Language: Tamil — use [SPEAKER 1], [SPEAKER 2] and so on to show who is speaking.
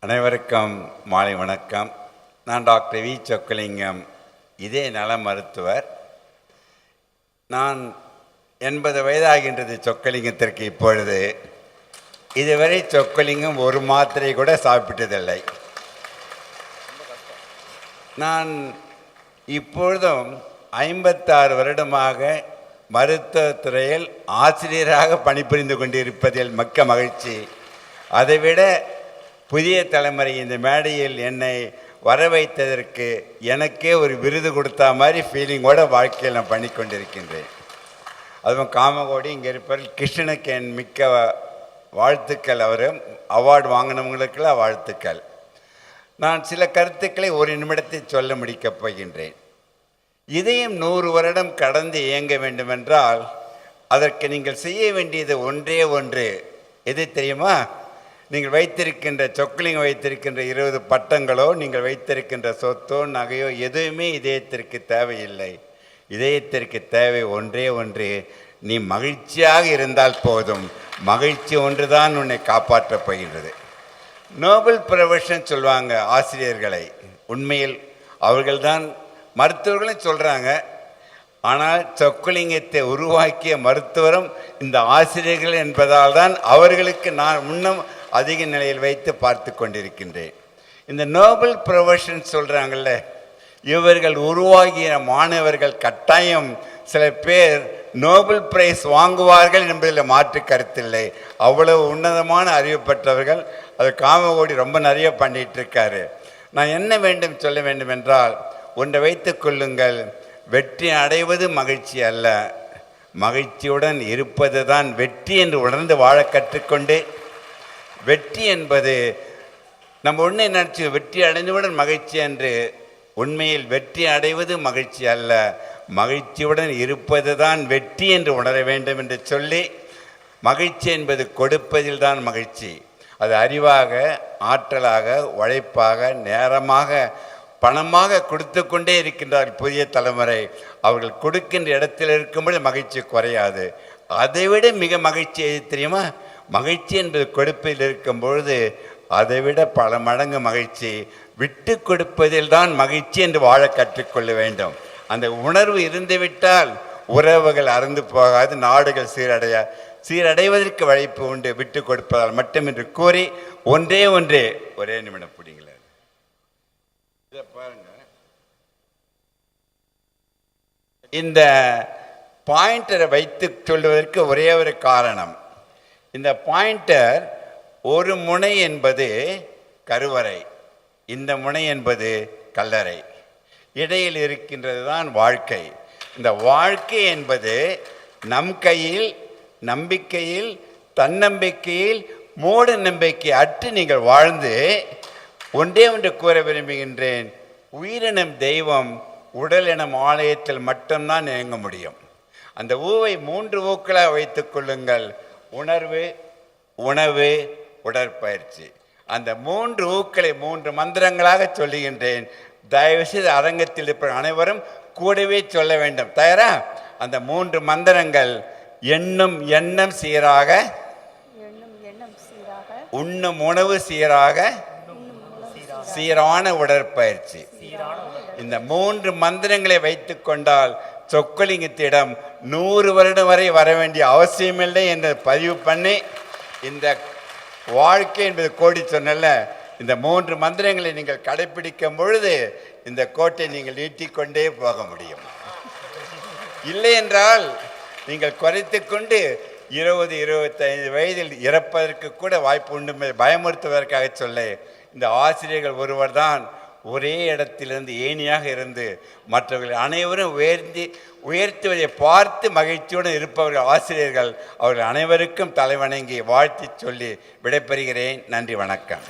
[SPEAKER 1] அனைவருக்கும் மாலை வணக்கம். நான் டாக்டர் வி சொக்கலிங்கம், இதே நல மருத்துவர். நான் 80 வயதாகின்றது சொக்கலிங்கத்திற்கு. இப்பொழுது இதுவரை சொக்கலிங்கம் ஒரு மாத்திரை கூட சாப்பிட்டதில்லை. நான் இப்பொழுதும் 56 வருடமாக மருத்துவத்துறையில் ஆசிரியராக பணிபுரிந்து கொண்டிருப்பதில் மிக்க மகிழ்ச்சி. அதைவிட புதிய தலைமுறை இந்த மேடையில் என்னை வர வைத்ததற்கு எனக்கே ஒரு விருது கொடுத்தா மாதிரி ஃபீலிங்கோட வாழ்க்கையில் நான் பண்ணி கொண்டிருக்கின்றேன். அதுவும் காமகோடி இங்கே இருப்பவர்கள் கிருஷ்ணனுக்கு என் மிக்க வாழ்த்துக்கள். அவர் அவார்டு வாங்கினவங்களுக்கெல்லாம் வாழ்த்துக்கள். நான் சில கருத்துக்களை ஒரு நிமிடத்தில் சொல்ல முடிக்கப் போகின்றேன். இதையும் 100 வருடம் கடந்து இயங்க வேண்டுமென்றால் அதற்கு நீங்கள் செய்ய வேண்டியது ஒன்றே ஒன்று. எது தெரியுமா? நீங்கள் வைத்திருக்கின்ற சொக்கலிங்கம் வைத்திருக்கின்ற 20 பட்டங்களோ, நீங்கள் வைத்திருக்கின்ற சொத்தோ நகையோ எதுவுமே இதயத்திற்கு தேவையில்லை. இதயத்திற்கு தேவை ஒன்றே ஒன்று. நீ மகிழ்ச்சியாக இருந்தால் போதும். மகிழ்ச்சி ஒன்று தான் உன்னை காப்பாற்றப் போகின்றது. நோபல் ப்ரொஃபஷன் சொல்லுவாங்க ஆசிரியர்களை. உண்மையில் அவர்கள்தான் மருத்துவர்களும் சொல்கிறாங்க. ஆனால் சொக்கலிங்கத்தை உருவாக்கிய மருத்துவரும் இந்த ஆசிரியர்கள் என்பதால் தான் அவர்களுக்கு நான் இன்னும் அதிக நிலையில் வைத்து பார்த்து கொண்டிருக்கின்றேன். இந்த நோபல் ப்ரொஃபஷன் சொல்கிறாங்கல்ல, இவர்கள் உருவாகிய மாணவர்கள் கட்டாயம் சில பேர் நோபல் பிரைஸ் வாங்குவார்கள் என்பதில் மாற்று கருத்தில்லை. அவ்வளவு உன்னதமான அறிவு பெற்றவர்கள். அது காமகோடி ரொம்ப நிறைய பண்ணிகிட்ருக்காரு. நான் என்ன வேண்டும் சொல்ல வேண்டும் என்றால், ஒன்றை வைத்து கொள்ளுங்கள். வெற்றி அடைவது மகிழ்ச்சி அல்ல, மகிழ்ச்சியுடன் இருப்பது தான் வெற்றி என்று உணர்ந்து வாழ கற்றுக்கொண்டு, வெற்றி என்பது நம்ம ஒன்றே நினச்சி வெற்றி அடைந்தவுடன் மகிழ்ச்சி என்று. உண்மையில் வெற்றி அடைவது மகிழ்ச்சி அல்ல, மகிழ்ச்சியுடன் இருப்பது தான் வெற்றி என்று உணர வேண்டும் என்று சொல்லி, மகிழ்ச்சி என்பது கொடுப்பதில் தான் மகிழ்ச்சி. அது அறிவாக, ஆற்றலாக, உழைப்பாக, நேரமாக, பணமாக கொடுத்து கொண்டே இருக்கின்றார்கள் புதிய தலைமுறை. அவர்கள் கொடுக்கின்ற இடத்தில் இருக்கும்போது மகிழ்ச்சி குறையாது. அதைவிட மிக மகிழ்ச்சி எது தெரியுமா? மகிழ்ச்சி என்பது கொடுப்பதில் இருக்கும் பொழுது அதைவிட பல மடங்கு மகிழ்ச்சி விட்டு கொடுப்பதில் தான் மகிழ்ச்சி என்று வாழ கற்றுக்கொள்ள வேண்டும். அந்த உணர்வு இருந்துவிட்டால் உறவுகள் அறந்து போகாது, நாடுகள் சீரடைவதற்கு வாய்ப்பு உண்டு. விட்டு கொடுப்பதால் மட்டும் என்று கூறி ஒரே நிமிடம் பிடிங்கள இதை பாருங்க. இந்த பாயிண்டரை வைத்து சொல்வதற்கு ஒரே ஒரு காரணம். இந்த பாயிண்டர் ஒரு முனை என்பது கருவறை, இந்த முனை என்பது கல்லறை. இடையில் இருக்கின்றது தான் வாழ்க்கை. இந்த வாழ்க்கை என்பது நம் கையில், நம்பிக்கையில், தன்னம்பிக்கையில், மூட நம்பிக்கை அற்று நீங்கள் வாழ்ந்து ஒன்று கூற விரும்புகின்றேன். உயிரினம் தெய்வம், உடல் எனும் ஆலயத்தில் மட்டும்தான் இயங்க முடியும். அந்த ஊவை 3 ஊக்களாக வைத்துக் கொள்ளுங்கள். உணர்வு, உணவு, உடற்பயிற்சி. அந்த 3 ஊக்களை 3 மந்திரங்களாக சொல்லுகின்றேன். தயவுசெய்து அரங்கத்தில் இருப்ப அனைவரும் கூடவே சொல்ல வேண்டும். தயாரா? அந்த 3 மந்திரங்கள்: எண்ணும் எண்ணம் சீராக, உண்ணும் உணவு சீராக, சீரான உடற்பயிற்சி. இந்த 3 மந்திரங்களை வைத்து கொண்டால் சொக்கலிங்கத்திடம் 100 வருடம் வரை வர வேண்டிய அவசியமில்லை என்று பதிவு பண்ணி, இந்த வாழ்க்கை என்பது கோடி சொன்னல, இந்த 3 மந்திரங்களை நீங்கள் கடைபிடிக்கும் பொழுது இந்த கோட்டை நீங்கள் நீட்டிக்கொண்டே போக முடியும். இல்லை என்றால் நீங்கள் குறைத்து கொண்டு 20-25 வயதில் இறப்பதற்கு கூட வாய்ப்பு உண்டு. பயமுறுத்துவதற்காக சொல்ல, இந்த ஆசிரியர்கள் ஒருவர் தான் ஒரே இடத்திலிருந்து ஏணியாக இருந்து மற்றவர்கள் அனைவரும் உயர்த்துவதை பார்த்து மகிழ்ச்சியுடன் இருப்பவர்கள் ஆசிரியர்கள். அவர்கள் அனைவருக்கும் தலைவணங்கி வாழ்த்தி சொல்லி விடைபெறுகிறேன். நன்றி, வணக்கம்.